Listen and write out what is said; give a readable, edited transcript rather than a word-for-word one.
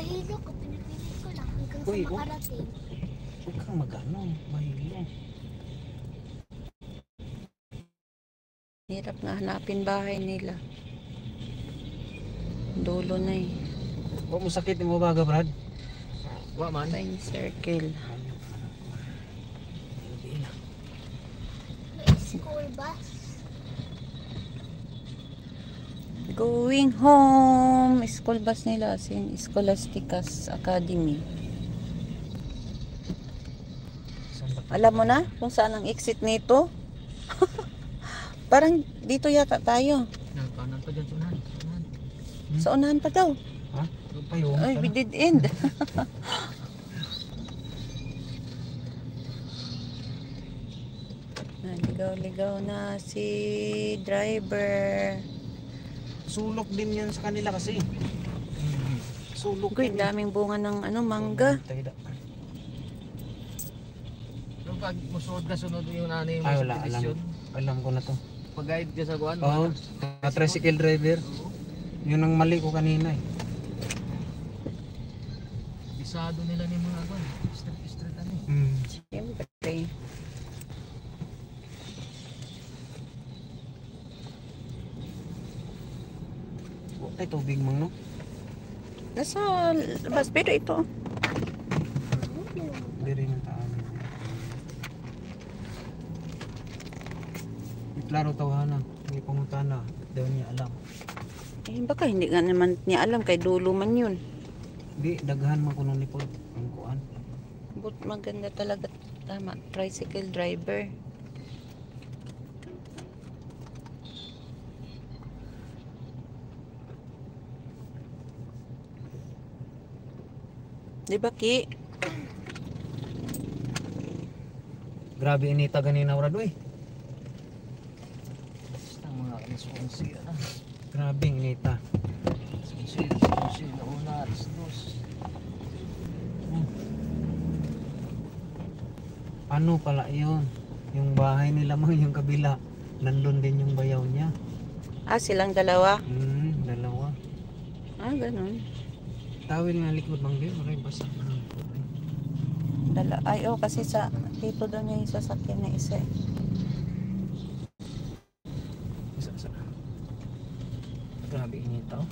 mahilo ko, pinipilit ko lang hanggang Uy, sa makarating. Huwag kang mag-ano, mahilo. Hirap nga hanapin bahay nila. Dulo na eh. Huwag mo sakit mo baga, Brad. Huwag man. Pine Circle. May school bus. Going home. School bus nila. Sin Scholasticas Academy. Alam mo na kung saan ang exit nito? Parang dito yata tayo. Kanan pa dyan, sunahan. Sa unahan pa daw. Ha? Doon pa yun. Ay, we did end. Ligaw-ligaw na si driver. Sulok din yan sa kanila kasi. Sulok Uy, yan. daming bunga ng mangga. Pero pag musunod ka, sunod yung nanay mo Ay, sa wala. pedisyon. Alam ko na to. Pag-guide ka sa kuhan. Oo. Tricycle driver. Yun ang mali ko kanina eh. Bisado nila ni mga kuhan. Street ano eh. Siyempre. Ay, tubig mang no? Nasa labas. Pero ito. Hindi rin ang taan. Klaro tawanan. Hindi pumunta na. Daw niya alam. Eh, baka hindi nga naman niya alam. Kay dulo man yun. Di, daghan man kuno ni po. Ang kuan. But maganda talaga. Tama. Tricycle driver. Di ba, Ki? Grabe inita ganina Brad eh. Basta mga alas 11 na. Grabe inita. Alas 11 na una, alas 2. Ano pala yun? Yung bahay nila mang yung kabila. Nandun din yung bayaw niya. Ah, silang dalawa? Dalawa. Ah, ganun. Tawil nga likod mang din. Maray basa. Ay, oh, kasi sa dito doon yung sasakyan na isa. Isa. Grabe inita oh.